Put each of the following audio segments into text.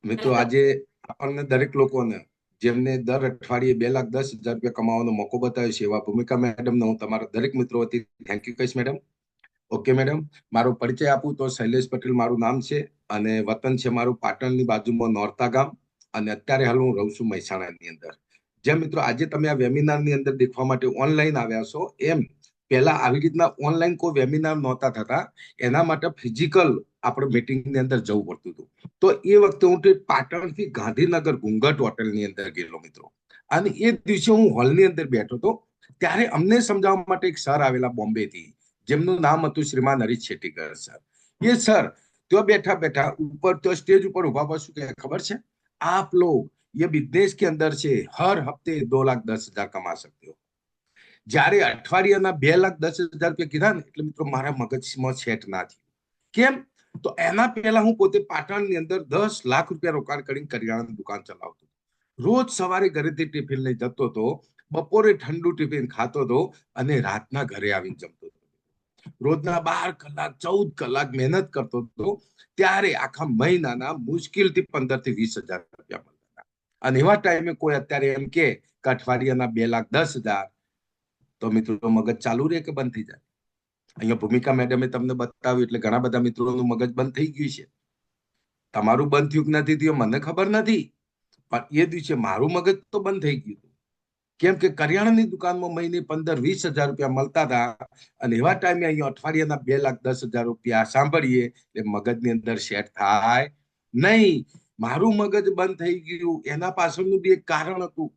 મિત્રો આજે આપણને દરેક લોકોને જેમને દર અઠવાડિયે 2,10,000 રૂપિયા કમાવાનો મોકો બતાવ્યો છે એવા ભૂમિકા મેડમને હું તમારા દરેક મિત્રો વતી થેન્ક યુ કહીશ મેડમ. ઓકે મેડમ, મારો પરિચય આપું તો શૈલેષ પટેલ મારું નામ છે અને વતન છે મારું પાટણની બાજુમાં નોરતા ગામ અને અત્યારે હાલ હું રહું છું મહેસાણાની અંદર. જેમ મિત્રો આજે તમે આ વેમિનારની અંદર દેખવા માટે ઓનલાઈન આવ્યા છો એમ પહેલા આવી રીતના ઓનલાઈન કોઈ વેમિનાર નહોતા થતા, એના માટે ફિઝિકલ આપણે મીટિંગની અંદર જવું પડતું હતું. તો એ વખતે હું પાટણથી ગાંધીનગર ઘુંઘટ હોટલની અંદર ગયેલો મિત્રો, અને એ દિવસે હું હોલની અંદર બેઠો હતો ત્યારે અમને સમજાવવા માટે એક સર આવેલા બોમ્બેથી, જેમનું નામ હતું શ્રીમાન હરીશ શેટ્ટીકર સર. એ સર ત્યાં બેઠા બેઠા ઉપર તો સ્ટેજ ઉપર ઉભા પર શું કહે ખબર છે, आप लोग ये बिजनेस के अंदर से हर हफ्ते 2,10,000 कमा सकते हो. જ્યારે અઠવાડિયાના 2,10,000 રૂપિયા કીધા ને એટલે મિત્રો મારા મગજમાં સેટ ના થયું. કેમ? તો એના પહેલા હું પોતે પાટણની અંદર 10 લાખ રૂપિયા રોકાણ કરીને કરિયાણાની દુકાન ચલાવતો. રોજ સવારે ઘરેથી ટિફિન લઈ જતો હતો, બપોરે ઠંડુ ટિફિન ખાતો હતો અને રાતના ઘરે આવીને જમતો હતો. રોજના 12 કલાક 14 કલાક મહેનત કરતો હતો, ત્યારે આખા મહિનાના મુશ્કેલથી 15,000 થી 20,000 રૂપિયા મળતા. અને એવા ટાઈમે કોઈ અત્યારે એમ કે અઠવાડિયાના 2,10,000, તો મિત્રો મગજ ચાલુ રહે કે બંધ થઈ જાય? અહીંયા ભૂમિકા મેડમે તમને બતાવ્યું એટલે ઘણા બધા મિત્રોનું મગજ બંધ થઈ ગયું છે. તમારું બંધ થયું કે નથી થયું મને ખબર નથી, પણ એ દિવસે મારું મગજ તો બંધ થઈ ગયું. કેમ કે કરિયાણાની દુકાનમાં મહિને 15,000-20,000 રૂપિયા મળતા હતા, અને એવા ટાઈમે અહીંયા અઠવાડિયાના 2,10,000 રૂપિયા સાંભળીએ એટલે મગજની અંદર સેટ થાય નહીં. મારું મગજ બંધ થઈ ગયું એના પાછળનું બી એક કારણ હતું.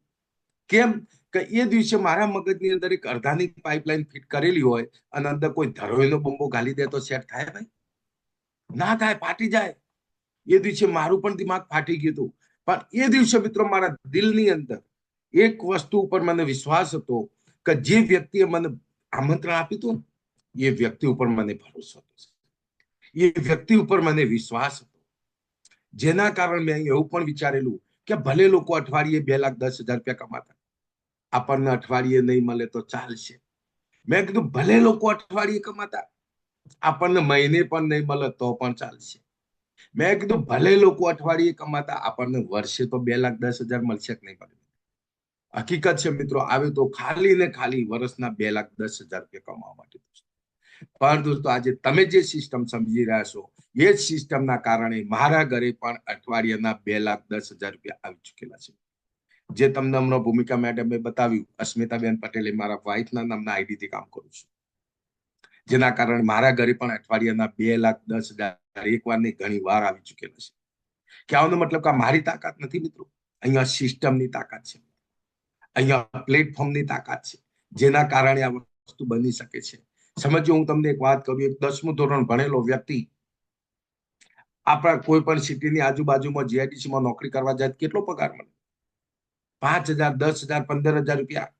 કેમ કે એ દિવસે મારા મગજની અંદર એક અડધાની પાઇપલાઇન ફિટ કરેલી હોય અને અંદર કોઈ ધરોઈનો બોમ્બો ગાલી દે તો સેટ થાય ભાઈ? ના થાય, ફાટી જાય. એ દિવસે મારું પણ દિમાગ ફાટી ગયું હતું. પણ એ દિવસે મિત્રો મારા દિલની અંદર એક વસ્તુ ઉપર મને વિશ્વાસ હતો કે જે વ્યક્તિએ મને આમંત્રણ આપ્યું હતું એ વ્યક્તિ ઉપર મને ભરોસો હતો, એ વ્યક્તિ ઉપર મને વિશ્વાસ હતો. જેના કારણે મેં એવું પણ વિચારેલું કે ભલે લોકો અઠવાડિયે 2,10,000 રૂપિયા કમાતા, આપણને અઠવાડિયે નહીં મળે તો ચાલશે. મેં કીધું ભલે લોકો અઠવાડિયે કમાતા, આપણને મહિને પણ નહીં મળે તો પણ ચાલશે. મેં કીધું ભલે લોકો અઠવાડિયે કમાતા, આપણને વર્ષે તો 2,10,000 મળશે કે નહીં મળે? હકીકત છે મિત્રો, આવે તો ખાલી ને ખાલી વર્ષના 2,10,000 રૂપિયા કમાવા માટે. પણ દોસ્તો આજે તમે જે સિસ્ટમ સમજી રહ્યા છો એ જ સિસ્ટમના કારણે મારા ઘરે પણ અઠવાડિયાના 2,10,000 રૂપિયા આવી ચૂકેલા છે. જે તમને હમણાં ભૂમિકા મેડમે બતાવ્યું, અસ્મિતાબેન પટેલે મારા વાઇફના નામના આઈડીથી કામ કરું છું, જેના કારણે મારા ઘરે પણ અઠવાડિયાના 2,10,000 એક વાર નહીં ઘણી વાર આવી ચૂકેલા છે. કહેવાનો મતલબ કે મારી તાકાત નથી મિત્રો, અહીંયા સિસ્ટમની તાકાત છે, અહીંયા પ્લેટફોર્મની તાકાત છે, જેના કારણે આ વસ્તુ બની શકે છે. સમજો, હું તમને એક વાત કરું, એક 10મું ધોરણ ભણેલો વ્યક્તિ આપણા કોઈ પણ સિટીની આજુબાજુમાં જીઆઈડીસીમાં નોકરી કરવા જાય કેટલો પગાર મળે? 5,000, 10,000, 15,000 રૂપિયા.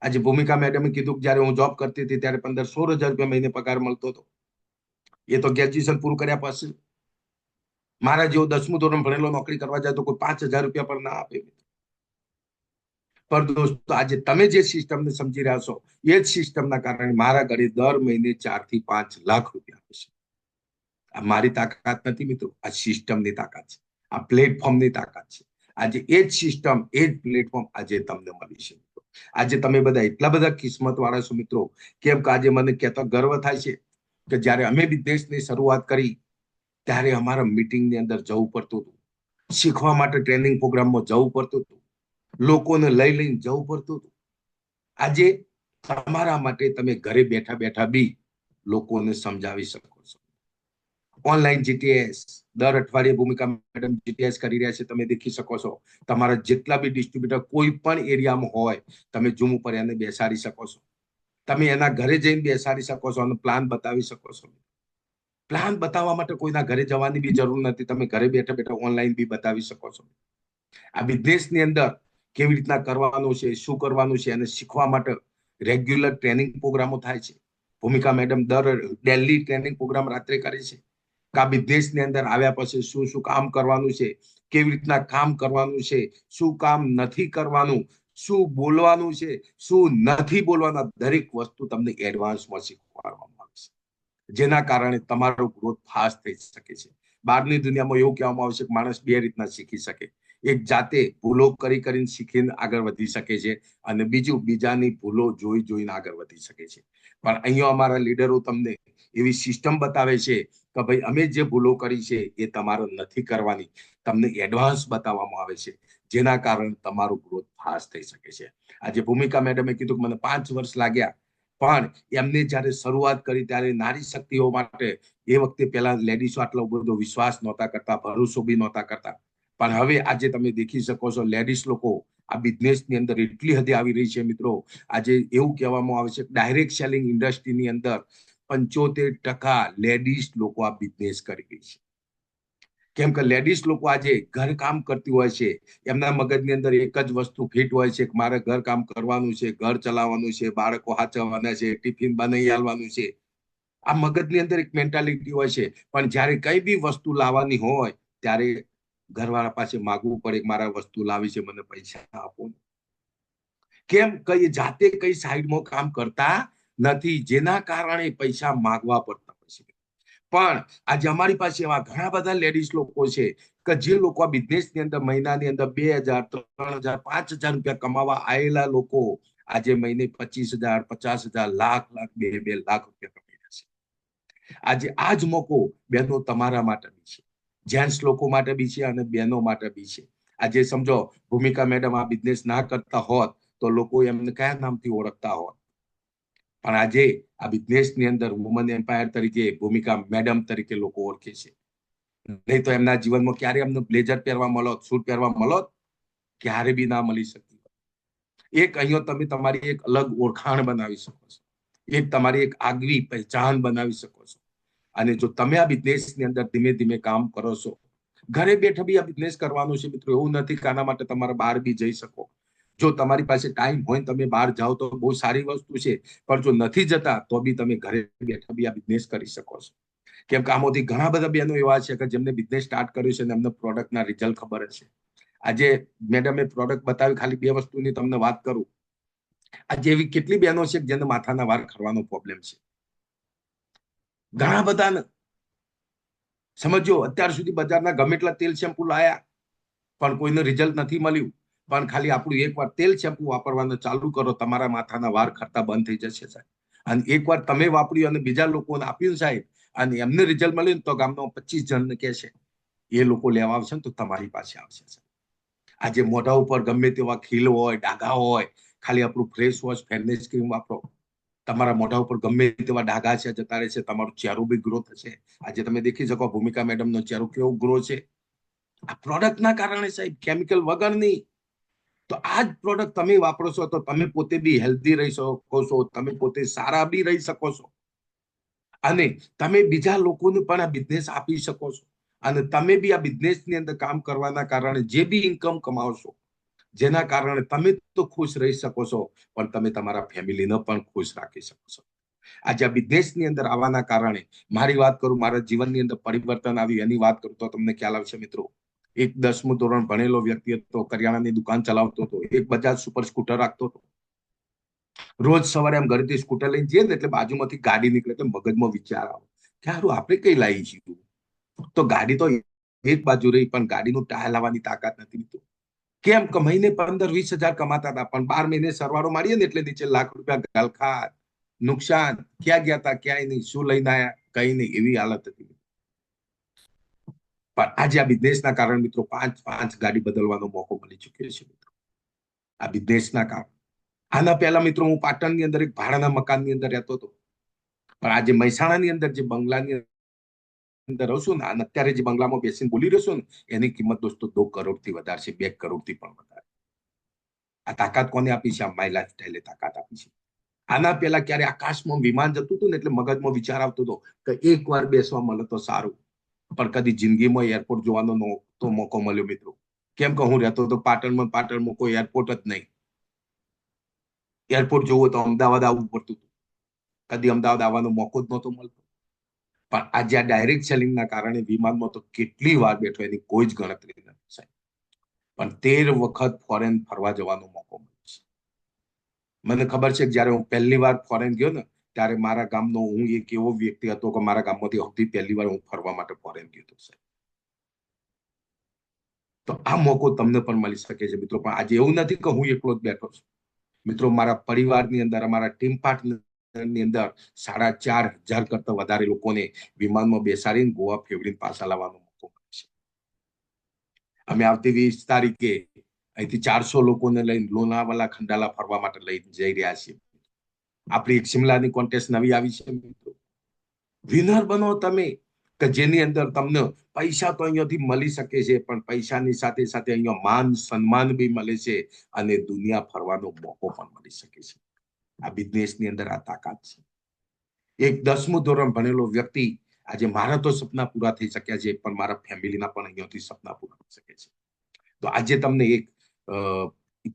આજે ભૂમિકા મેડમે કીધું કે જયારે હું જોબ કરતી હતી ત્યારે 15-16,000 રૂપિયા મહિને પગાર મળતો હતો. એ તો ગ્રેજ્યુએશન પૂરું કર્યા પછી. મારા જેવો 10મું ધોરણ ભણેલો નોકરી કરવા જાય તો કોઈ 5,000 રૂપિયા પણ ના આપે. પણ દોસ્તો આજે તમે જે સિસ્ટમને સમજી રહ્યા છો એ જ સિસ્ટમના કારણે મારા ઘરે દર મહિને 4 થી 5 લાખ રૂપિયા આવે છે. આ મારી તાકાત નથી મિત્રો, આ સિસ્ટમની તાકાત છે, આ પ્લેટફોર્મની તાકાત છે. આજે એ જ સિસ્ટમ, એ જ પ્લેટફોર્મ આજે તમને મળી છે. આજે તમે બધા એટલા બધા કિસ્મત વાળા છો મિત્રો, કેમ કે આજે મને કહેતો ગર્વ થાય છે કે જ્યારે અમે બિઝનેસની શરૂઆત કરી ત્યારે અમારા મીટિંગની અંદર જવું પડતું હતું, શીખવા માટે ટ્રેનિંગ પ્રોગ્રામમાં જવું પડતું હતું, લોકોને લઈ લઈને જવું પડતું હતું. આજે તમારા માટે તમે ઘરે બેઠા બેઠા બી લોકોને સમજાવી શકો છો. ઓનલાઈન જીટીએસ દર અઠવાડિયે ભૂમિકા મેડમ જીટીએસ કરી રહ્યા છે, તમે દેખી શકો છો. તમારા જેટલા બી ડિસ્ટ્રીબ્યુટર કોઈ પણ એરિયામાં હોય તમે ઝૂમ ઉપર એને બેસાડી શકો છો, તમે એના ઘરે જઈને બેસાડી શકો છો અને પ્લાન બતાવી શકો છો. પ્લાન બતાવવા માટે કોઈના ઘરે જવાની બી જરૂર નથી, તમે ઘરે બેઠા બેઠા ઓનલાઈન બી બતાવી શકો છો. આ બિઝનેસની અંદર કેવી રીતના કરવાનું છે, શું કરવાનું છે અને શીખવા માટે રેગ્યુલર ટ્રેનિંગ પ્રોગ્રામો થાય છે. ભૂમિકા મેડમ દર ડેલી ટ્રેનિંગ પ્રોગ્રામ રાત્રે કરે છે. આ બિઝનેસની અંદર આવ્યા પછી શું શું કામ કરવાનું છે, કેવી રીતના કામ કરવાનું છે, શું કામ નથી કરવાનું, શું બોલવાનું છે, શું નથી બોલવાના, દરેક વસ્તુ તમને એડવાન્સમાં શીખવાડવામાં આવે છે, જેના કારણે તમારો ગ્રોથ ફાસ્ટ થઈ શકે છે. બહારની દુનિયામાં એવું કહેવામાં આવે છે કે માણસ બે રીતના શીખી શકે. એક જાતે ભૂલો કરીને શીખીને આગળ વધી શકે છે, અને બીજું બીજાની ભૂલો જોઈને આગળ વધી શકે છે. પણ અહીંયા અમારા લીડરો તમને એવી સિસ્ટમ બતાવે છે કે ભાઈ અમે જે ભૂલો કરી છે એ તમારે નથી કરવાની, તમને એડવાન્સ બતાવવામાં આવે છે, જેના કારણે તમારું ગ્રોથ ફાસ્ટ થઈ શકે છે. આજે ભૂમિકા મેડમે કીધું કે મને 5 વર્ષ લાગ્યા, પણ એમને જયારે શરૂઆત કરી ત્યારે નારી શક્તિઓ માટે એ વખતે પહેલા લેડીઝો આટલો બધો વિશ્વાસ નહોતા કરતા, ભરોસો બી નહોતા કરતા. પણ હવે આજે તમે દેખી શકો છો લેડીઝ લોકો આ બિઝનેસની અંદર એટલી હદે આવી રહી છે મિત્રો. આજે એવું કહેવામાં આવે છે કે ડાયરેક્ટ સેલિંગ ઇન્ડસ્ટ્રીની અંદર 75% લેડીઝ લોકો આ બિઝનેસ કરી રહી છે. કેમ કે લેડીઝ લોકો આજે ઘર કામ કરતી હોય છે, એમના મગજની અંદર એક જ વસ્તુ ફિટ હોય છે કે મારે ઘર કામ કરવાનું છે, ઘર ચલાવવાનું છે, બાળકો સાચવવાના છે, ટિફિન બનાવી આવવાનું છે. આ મગજની અંદર એક મેન્ટાલિટી હોય છે. પણ જયારે કઈ બી વસ્તુ લાવવાની હોય ત્યારે ઘરવાળા પાસે માગવું પડે કે મારા વસ્તુ લાવી છે, મને પૈસા આપો. કેમ કઈ જાતે કઈ સાઈડમાં કામ કરતા નથી, જેના કારણે પૈસા માગવા પડતા હોય છે. પણ આજે અમારી પાસે એવા ઘણા બધા લેડીઝ લોકો છે કે જે લોકો આ બિઝનેસની અંદર મહિનાની અંદર 2000, 3000, 5000 રૂપિયા કમાવા આવેલા લોકો આજે મહિને 25,000, 50,000, લાખ 2 લાખ રૂપિયા કમાઈ રહ્યા છે. આજે આ જ મોકો બહેનો તમારા માટે બી છે, જેન્ટ્સ લોકો માટે બી છે અને બહેનો માટે બી છે. આજે સમજો ભૂમિકા મેડમ આ બિઝનેસ ના કરતા હોત તો લોકો એમને કયા નામથી ઓળખતા હોત. પણ આજે આ બિઝનેસની અંદર વુમન એમ્પાયર તરીકે ભૂમિકા મેડમ તરીકે લોકો ઓળખે છે. નહીં તો એમના જીવનમાં ક્યારે એમને બ્લેઝર પહેરવા મળો, સૂટ પહેરવા મળો, ક્યારે બી ના મળી શકતી. એક અહીંયા તમે તમારી એક અલગ ઓળખાણ બનાવી શકો છો, એક તમારી એક આગવી પહેચાન બનાવી શકો છો. અને જો તમે આ બિઝનેસની અંદર ધીમે ધીમે કામ કરો છો, ઘરે બેઠા બી આ બિઝનેસ કરવાનું છે મિત્રો. એવું નથી કે આના માટે તમારે બહાર બી જઈ શકો. જો તમારી પાસે ટાઈમ હોય તમે બહાર જાઓ તો બહુ સારી વસ્તુ છે, પણ જો નથી જતા તો બી તમે ઘરે બેઠા બી આ બિઝનેસ કરી શકો છો. કેમ કે આમાંથી ઘણા બધા બહેનો એવા છે કે જેમને બિઝનેસ સ્ટાર્ટ કર્યું છે અને એમને પ્રોડક્ટના રિઝલ્ટ ખબર છે. આજે મેડમે પ્રોડક્ટ બતાવી, ખાલી 2 વસ્તુની તમને વાત કરું. આજે એવી કેટલી બહેનો છે જેને માથાના વાળ ખરવાનો પ્રોબ્લેમ છે, ઘણા બધા. સમજો અત્યાર સુધી બજારના ગમે એટલા તેલ શેમ્પુ લાયા પણ કોઈને રિઝલ્ટ નથી મળ્યું. પણ ખાલી આપણું એકવાર તેલ શેમ્પુ વાપરવાનું ચાલુ કરો, તમારા માથાના વાળ ખરતા બંધ થઈ જશે સાહેબ. અને એકવાર તમે વાપર્યું અને બીજા લોકોને આપ્યું સાહેબ અને એમને રિઝલ્ટ મળ્યું તો ગામનો 25 જણને કહેશે, એ લોકો લેવા આવશે ને તો તમારી પાસે આવશે સાહેબ. આજે મોઢા ઉપર ગમે તેવા ખીલ હોય, ડાઘા હોય, ખાલી આપણું ફ્રેશ વોશ ફેરનેસ ક્રીમ વાપરો, તમારા મોઢા ઉપર ગમે તેવા ડાઘા છે જતા રહેશે, તમારું ચહેરો બી ગ્રો થશે. આજે તમે દેખી શકો ભૂમિકા મેડમનો ચહેરો કેવો ગ્રો છે. આ પ્રોડક્ટના કારણે સાહેબ, કેમિકલ વગરની. તો આ જ પ્રોડક્ટ તમે વાપરો છો તો તમે પોતે બી હેલ્ધી રહી શકો છો, તમે પોતે સારા બી રહી શકો છો, અને તમે બીજા લોકોને પણ આ બિઝનેસ આપી શકો છો. અને તમે બી આ બિઝનેસની અંદર કામ કરવાના કારણે જે બી ઇન્કમ કમાવશો, જેના કારણે તમે તો ખુશ રહી શકો છો, પણ તમે તમારા ફેમિલીને પણ ખુશ રાખી શકો છો. આજે આ બિઝનેસની અંદર આવવાના કારણે મારી વાત કરું, મારા જીવનની અંદર પરિવર્તન આવ્યું એની વાત કરું તો તમને ખ્યાલ આવશે મિત્રો. એક 10મું ધોરણ ભણેલો વ્યક્તિ હતો, કરિયાણાની દુકાન ચલાવતો હતો, એક બજાજ સુપર સ્કૂટર રાખતો હતો. રોજ સવારે એમ ઘરેથી સ્કૂટર લઈને જઈએ ને એટલે બાજુમાંથી ગાડી નીકળે એટલે મગજમાં વિચાર આવે કે હારું આપણે કઈ લાવી છીએ. તો ગાડી તો એક બાજુ રહી, પણ ગાડીનું ટાયર લાવવાની તાકાત નથી. કેમ કે મહિને 15-20 હજાર કમાતા હતા, પણ 12 મહિને સરવાળો મારીએ ને એટલે નીચે લાખ રૂપિયા ગલખાત, નુકસાન. ક્યાં ગયા હતા, ક્યાંય નહીં, શું લઈને આયા, કઈ નહીં, એવી હાલત હતી. પણ આજે આ બિઝનેસના કારણે મિત્રો 5 ગાડી બદલવાનો મોકો મળી ચુક્યો છે મિત્રો, આ બિઝનેસના કારણે. આના પહેલા મિત્રો હું પાટણની અંદર એક ભાડાના મકાનની અંદર રહેતો હતો, પણ આજે મહેસાણાની અંદર જે બંગલાની અંદર રહું છું ને, અને અત્યારે જે બંગલામાં બેસીને બોલી રહ્યો છું ને, એની કિંમત દોસ્તો 2 કરોડથી વધારે છે, 2 કરોડથી પણ વધારે. આ તાકાત કોને આપી છે? આ માય લાઈફસ્ટાઈલે તાકાત આપી છે. આના પહેલા ક્યારે આકાશમાં વિમાન જતું હતું ને એટલે મગજમાં વિચાર આવતો હતો કે એકવાર બેસવા મળે તો સારું, પણ કદી જિંદગીમાં એરપોર્ટ જોવાનો તો મોકો મળ્યો મિત્રો. કેમ કે હું રહેતો હતો પાટણમાં કોઈ એરપોર્ટ જ નહીં. એરપોર્ટ જોવું તો અમદાવાદ આવવું પડતું હતું, કદી અમદાવાદ આવવાનો મોકો જ નહોતો મળતો. પણ આજે આ ડાયરેક્ટ સેલિંગના કારણે વિમાનમાં તો કેટલી વાર બેઠો એની કોઈ જ ગણતરી નથી સાહેબ. પણ 13 વખત ફોરેન ફરવા જવાનો મોકો મળ્યો છે. મને ખબર છે કે જયારે હું પહેલી વાર ફોરેન ગયો ને ત્યારે મારા ગામનો હું એક એવો વ્યક્તિ હતો કે મારા ગામમાંથી સૌથી પહેલી વાર હું ફરવા માટે ફોરેન ગયો હતો સાહેબ. તો આ મોકો તમને પણ મળી શકે છે મિત્રો. પણ આજે એવું નથી કે હું એકલો જ બેઠો છું મિત્રો. મારા પરિવારની અંદર, અમારા ટીમ પાર્ટનરની અંદર 4,500 કરતા વધારે લોકોને વિમાનમાં બેસાડીને ગોવા ફેવરીને પાછા લાવવાનો મોકો મળે છે. અમે આવતી 20 તારીખે અહીંથી 400 લોકોને લઈને લોનાવાલા ખંડાલા ફરવા માટે લઈ જઈ રહ્યા છીએ. આપણી એક શિમલાની કોન્ટેસ્ટ નવી આવી છે મિત્રો. વિનર બનો તમે, કે જેની અંદર તમને પૈસા તો અહીંયાથી મળી શકે છે, પણ પૈસાની સાથે સાથે અહીંયા માન સન્માન બી મળે છે અને દુનિયા ફરવાનો મોકો પણ મળી શકે છે. આ બિઝનેસની અંદર આ તાકાત છે. એક 10મું ધોરણ ભણેલો વ્યક્તિ આજે મારા તો સપના પૂરા થઈ શક્યા છે, પણ મારા ફેમિલીના પણ અહીંયાથી સપના પૂરા થઈ શકે છે. તો આજે તમને એક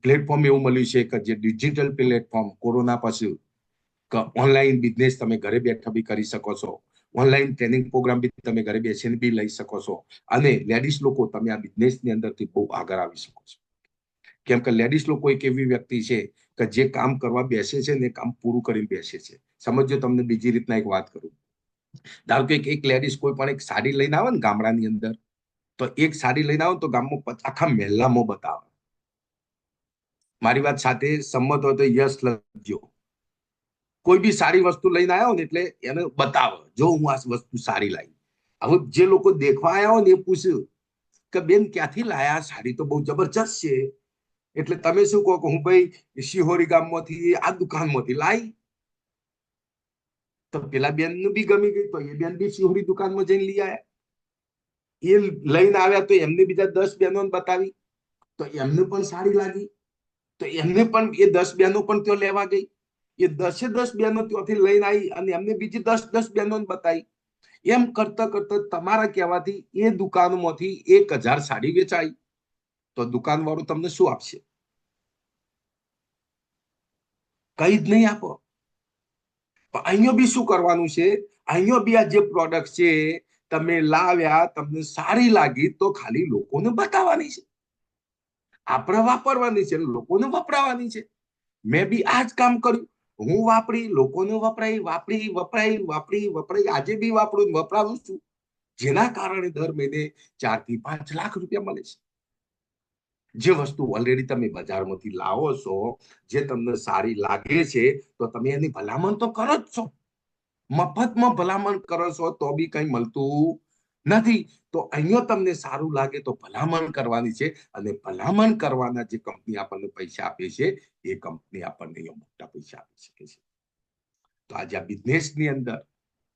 પ્લેટફોર્મ એવું મળ્યું છે કે જે ડિજિટલ પ્લેટફોર્મ કોરોના પછી ઓનલાઈન બિઝનેસ તમે ઘરે બેઠા બી કરી શકો છો. ઓનલાઈન ટ્રેનિંગ પ્રોગ્રામ બી તમે ઘરે બેસીને બી લઈ શકો છો. અને લેડીઝ લોકો તમે આ બિઝનેસની અંદરથી બહુ આગળ આવી શકો છો. કેમ કે લેડીઝ લોકો એક એવી વ્યક્તિ છે કે જે કામ કરવા બેસે છે ને કામ પૂરું કરીને બેસે છે. સમજો, તમને બીજી રીતના એક વાત કરું. ધારો કે એક લેડીઝ કોઈ પણ એક સાડી લઈને આવે ને ગામડાની અંદર, તો એક સાડી લઈને આવે તો ગામમાં આખા મહેલામાં બતાવે. મારી વાત સાથે સંમત હોય તો યસ લખજો. કોઈ બી સારી વસ્તુ લઈને આવ્યો ને એટલે એને બતાવે, જો હું આ વસ્તુ સારી લાવી. હવે જે લોકો દેખવા આવ્યા હોય ને એ પૂછ્યું કે બેન ક્યાંથી લાયા, સાડી તો બહુ જબરજસ્ત છે. એટલે તમે શું કહો કે હું ભાઈ શિહોરી ગામમાંથી આ દુકાનમાંથી લાવી. તો પેલા બેન નું બી ગમી ગઈ, તો એ બેન બી શિહોરી દુકાનમાં જઈને લઈ આવ્યા. એ લઈને આવ્યા તો એમને બીજા 10 બહેનો બતાવી, તો એમને પણ સારી લાગી. તો એમને પણ એ 10 બહેનો પણ ત્યાં લેવા ગઈ. એ 10 બહેનો ત્યાંથી લઈને આવી અને એમને બીજી 10 બહેનો બતાવી. એમ કરતા કરતા તમારા કહેવાથી એ દુકાનમાંથી 1,000 સાડી વેચાઈ. તો દુકાન વાળું તમને શું આપશે? કઈ જ નહીં આપો. પણ અહીંયા બી શું કરવાનું છે? અહીંયા બી આ જે પ્રોડક્ટ છે તમે લાવ્યા, તમને સારી લાગી તો ખાલી લોકોને બતાવવાની છે. આપણે વાપરવાની છે, લોકોને વપરાવાની છે. મેં બી આ જ કામ કર્યું. હું વાપરી, લોકોને વાપરી. આજે બી વાપરું, વપરાવું છું. જેના કારણે દર મહિને 4 થી 5 લાખ રૂપિયા મળે છે. જે વસ્તુ ઓલરેડી તમે બજારમાંથી લાવો છો, જે તમને સારી લાગે છે, તો તમે એની ભલામણ તો કરો જ છો. મફતમાં ભલામણ કરો છો તો બી કઈ મળતું નથી. તો અહીંયા તમને સારું લાગે તો ભલામણ કરવાની છે. અને ભલામણ કરવાના જે કંપની આપણને પૈસા આપે છે, એ કંપની આપણને મોટા પૈસા આપી શકે છે. તો આજે આ બિઝનેસની અંદર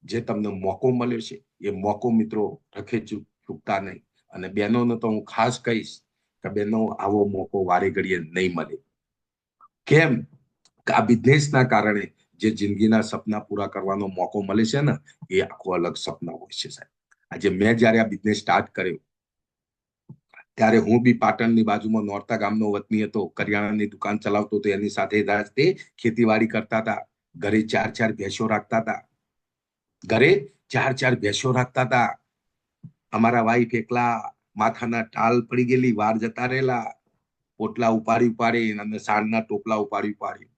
જે તમને મોકો મળ્યો છે, એ મોકો મિત્રો રખે ચૂકતા નહીં. અને બહેનોને તો હું ખાસ કહીશ કે બહેનો આવો મોકો વારે ઘડીએ નહીં મળે. કેમ કે આ બિઝનેસના કારણે જે જિંદગીના સપના પૂરા કરવાનો મોકો મળે છે ને, એ આખો અલગ સપના હોય છે સાહેબ. આજે મેં જયારે આ બિઝનેસ સ્ટાર્ટ કર્યો ત્યારે હું બી પાટણની બાજુમાં નોરતા ગામનો વતની હતો. કરિયાણાની દુકાન ચલાવતો હતો. એની સાથે ખેતીવાડી કરતા હતા. ઘરે 4-4 ભેંસો રાખતા હતા. ઘરે 4-4 ભેંસો રાખતા હતા. અમારા વાઈફ એકલા માથાના ટાલ પડી ગયેલી, વાર જતા રહેલા, પોટલા ઉપાડી અને સાંજના ટોપલા ઉપાડી.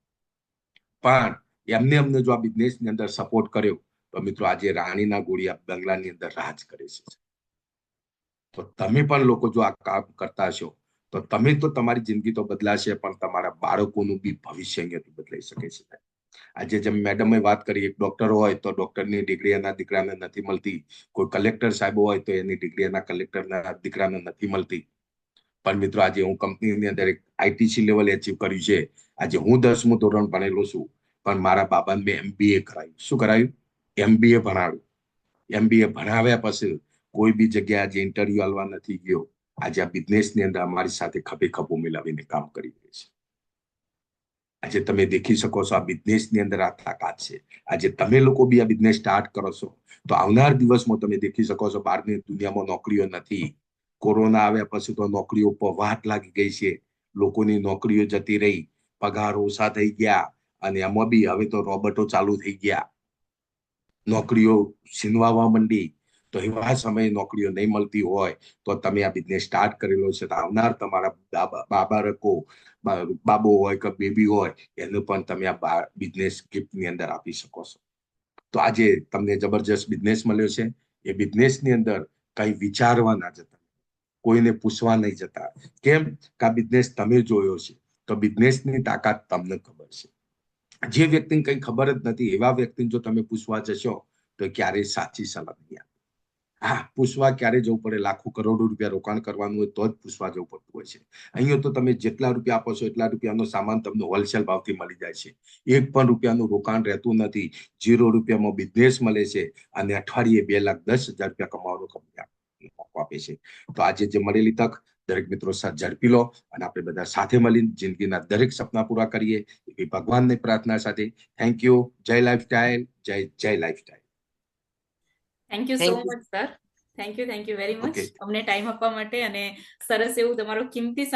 પણ અમને જો આ બિઝનેસની અંદર સપોર્ટ કર્યો તો મિત્રો આજે રાણીના ઘોડિયા બંગલાની અંદર રાજ કરે છે. તો તમે પણ લોકો જો આ કામ કરતા હશો તો તમે તો તમારી જિંદગી તો બદલાશે, પણ તમારા બાળકોનું બી ભવિષ્ય અહીંયાથી બદલાઈ શકે છે. આજે જેમ મેડમે વાત કરી, એક ડોક્ટર હોય તો ડોક્ટરની ડિગ્રી એના દીકરાને નથી મળતી. કોઈ કલેક્ટર સાહેબ હોય તો એની ડિગ્રી એના કલેક્ટરના દીકરાને નથી મળતી. પણ મિત્રો આજે હું કંપનીની અંદર એક આઈટીસી લેવલ એચીવ કર્યું છે. આજે હું 10મું ધોરણ ભણેલો છું, પણ મારા બાબાને મેં MBA કરાયું. શું કરાયું? MBA ભણાવ્યું. MBA ભણાવ્યા પછી કોઈ બી જગ્યાએ આજે ઇન્ટરવ્યુ આલવા નથી ગયો. આજે આ બિઝનેસની અંદર અમારી સાથે ખભે ખભો મિલાવીને કામ કરી રહી છે. આજે તમે દેખી શકો છો આ બિઝનેસની અંદર આ તાકાત છે. આજે તમે લોકો બી આ બિઝનેસ સ્ટાર્ટ કરો છો તો આવનાર દિવસમાં તમે દેખી શકો છો બહારની દુનિયામાં નોકરીઓ નથી. કોરોના આવ્યા પછી તો નોકરીઓ પર વાટ લાગી ગઈ છે. લોકોની નોકરીઓ જતી રહી, પગાર ઓછા થઈ ગયા, અને એમાં બી હવે તો રોબોટો ચાલુ થઈ ગયા. નોકરીઓ છીનવાવા માંડી. તો એવા સમયે નોકરીઓ નહીં મળતી હોય તો તમે આ બિઝનેસ સ્ટાર્ટ કરેલો છે, તો આવનાર તમારા બાળકો, બાબો હોય કે બેબી હોય, એને પણ તમે આ બિઝનેસ ગિફ્ટની અંદર આપી શકો છો. તો આજે તમને જબરજસ્ત બિઝનેસ મળ્યો છે. એ બિઝનેસની અંદર કઈ વિચારવા ના જતા. કોઈને પૂછવા નહીં જતા. કેમ કે આ બિઝનેસ તમે જોયો છે, તો બિઝનેસની તાકાત તમને ખબર છે. જે વ્યક્તિને કંઈ ખબર જ નથી એવા વ્યક્તિને જો તમે પૂછવા જશો તો ક્યારેય સાચી સલાહ નહીં આપે. હા, પૂછવા ક્યારે જવું પડે, લાખો કરોડો રૂપિયા રોકાણ કરવાનું હોય તો જ પૂછવા જવું પડતું હોય છે. અહીંયા તો તમે જેટલા રૂપિયા આપો છો એટલા રૂપિયાનો સામાન તમને હોલસેલ ભાવથી મળી જાય છે. 1 પણ રૂપિયાનું રોકાણ રહેતું નથી. 0 રૂપિયામાં બિઝનેસ મળે છે અને અઠવાડિયે 2,10,000 રૂપિયા કમાવાનો કંપની મોકો આપે છે. તો આજે જે મળેલી તક દરેક મિત્રો સાથે ઝડપી લો અને આપણે બધા સાથે મળીને જિંદગીના દરેક સપના પૂરા કરીએ એવી ભગવાનની પ્રાર્થના સાથે. Thank you. જય લાઈફસ્ટાઈલ. જય lifestyle. Thank you so thank you. Much sir. Thank you very much okay. અમને ટાઈમ આપવા માટે અને સરસ એવું તમારો કિંમતી